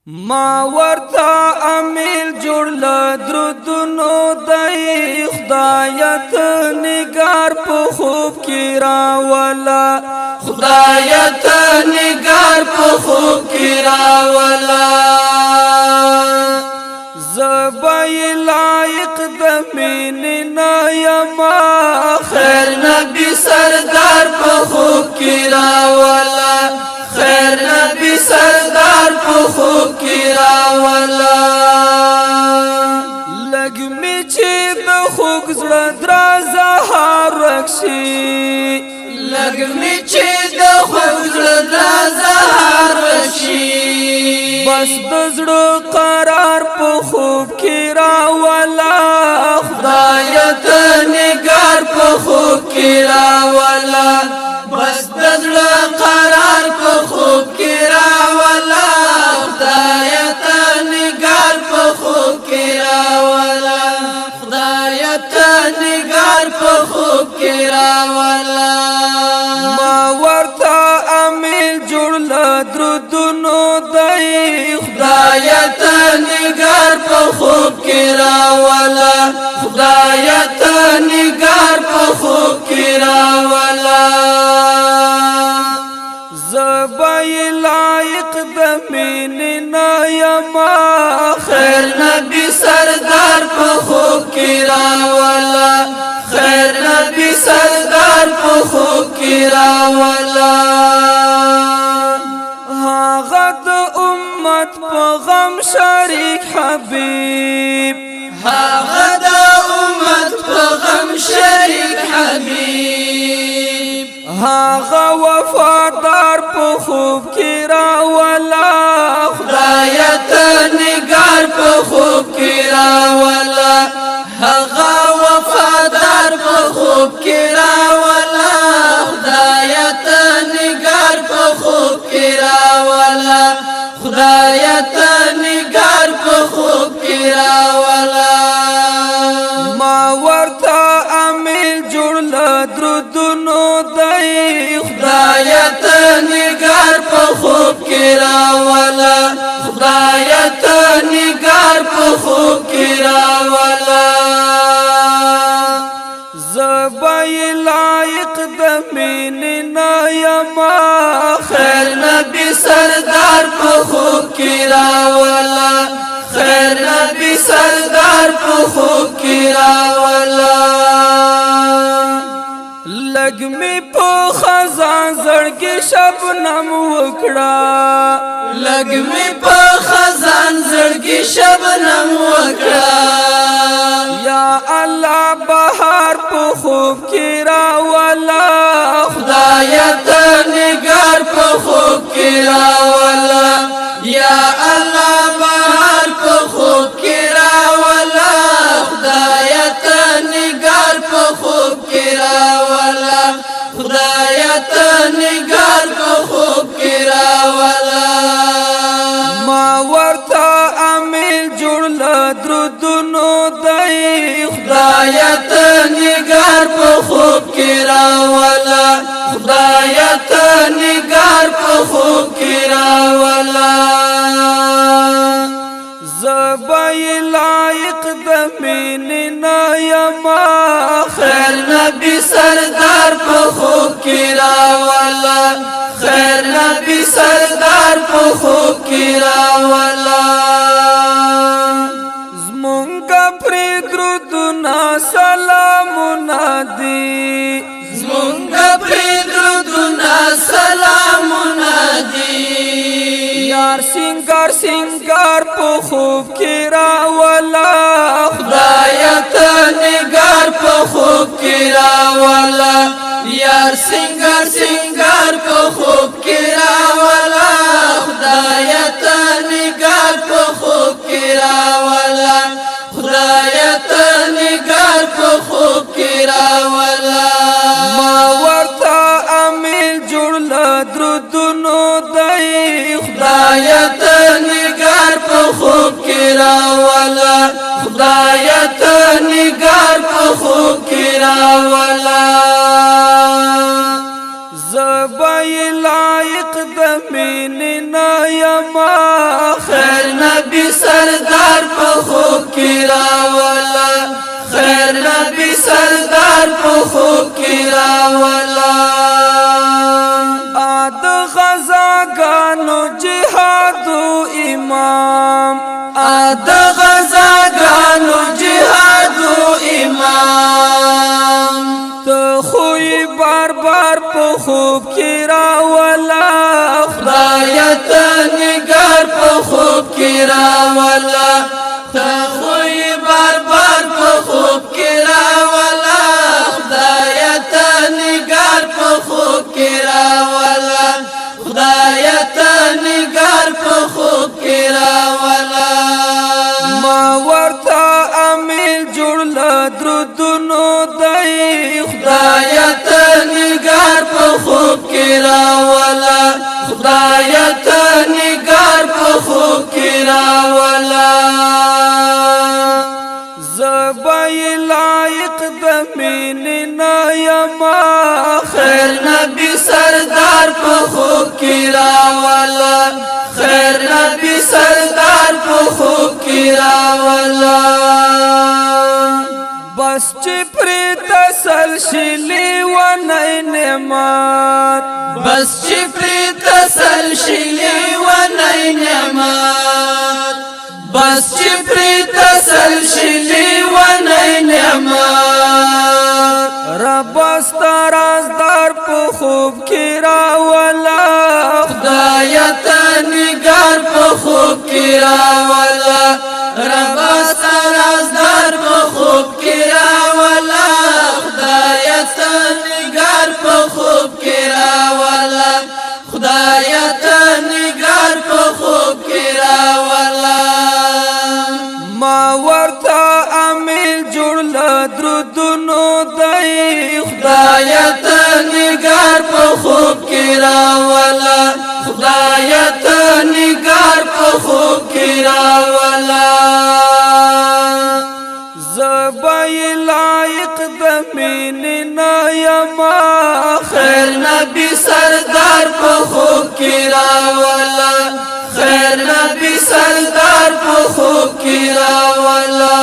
ما ورتا امیل جوړ لدرودونو دای خدایت نگار په خوب کې راولا خدایت نگار په خوب کې راولا زبای لایق د مين نه یما خیر نبی سردار په خوب کې راولا خیر نبی سردار په خوب کې راولا لګ می چې د خوږ زړه درازه هارکشي لګ می چې د خوږ زړه درازه هارکشي بس د زړه قرار په خوب کې راولا خدایت نگار په خوب کې راولا بس د زړه قرار په خوب کې راولا خدایت نگار په خوب کې راولا خدایت نگار په خوب کې راولا ما ورتا امیل جوړ لدرودونو دای خدایت نگار په خوب کې راولا خدایت نگار په خوب کې راولا زبای لایق د مين نه یما خیر نبی سردار په خوب کې راولا خیر نبی سردار په خوب کې راولا هغه د امت په غم شریک حبیب هغه د امت په غم شریک حبیب هغه وفادار په خوب کې راولا خدایت نگار په خوب کې راولا هغه وفادار په خوب کې راولا خدایت نگار په خوب کې راولا خدایت نگار په خوب کې راولا ما ورتا امیل جوړ لدرودونو دای خدایت نگار په خوب کې راولا خدایت نگار په خوب کې راولا زبای لایق د مين نه یما خیر نبی سردار په خوب کې راولا خیر نبی سردار په خوب کې راولا لګ می په خزان زړګي شبنم وکړه لګ می په خزان زړګي شبنم وکړه یا الله بهار په خوب کې راولا خدایت نگار په خوب کې راولا یا الله بهار په خوب کې راولا خدایت نگار په خوب کې راولا خدایت نگار په خوب کې راولا ما ورتا امیل جوړ لدرودونو دای خدایت نگار په خوب کې راولا خدایت نگار په خوب کې راولا زبای لایق د مين نه یما خیر نبی سردار په خوب کې راولا خیر نبی سردار په خوب کې راولا زمونږ پر درودنا سلامونه دي زمونږ پر درودنا سلامونه دي یار سنگار سنگار په خوب کې راولا خدایت نگار په خوب کې راولا یار سنگار سنگار په خوب کې راولا خدایت نگار په خوب کې راولا خدایت نگار په خوب کې راولا ما ورتا امیل جوړ لدرودونو دای خدایت نگار په خوب کې راولا خدایت نگار په خوب کې راولا زبای لایق د مين نه یما خیر کی راولا خیر نبی سردار په خوب کی راولا د غزاګانو جهاد امام د غزاګانو جهاد امام ته خوې بار بار په خوب کې راولا خدای ته نگار په خوب کې راولا ته خوې بار بار په خوب کې راولا خدای ته نگار په خوب کې راولا خدای ته نگار په خوب کې راولا ما ورته امیل جوړ ل درودونو دی خدای ته نگار په خوب کې راولا خدای ته نگار په خوب کې راولا زبای لایق د مینې نه یما خیر نبی سردار په خوب کې راولا خیر نبی سردار په خوب کې راولا بس چې پرې تسلسلي ونی نعمت بس چې پرې تسلسلي ونی نعمت بس چې پرې تسلسلي ونی نعمت رب سترازدار په خوب کې راولا خدای ته نگار په خوب کې راولا رب سترازدار په خوب کې راولا خدای ته نگار په خوب کې راولا خدای ته نگار په خوب کې راولا ما ورته امیل جوړ ل درودونو دی خدای ته نگار په خوب کې راولا خدای ته نگار په خوب کې راولا زبای لایق د مینې نه یما خیر نبی سردار په خوب کې راولا خیر نبی سردار په خوب کې راولا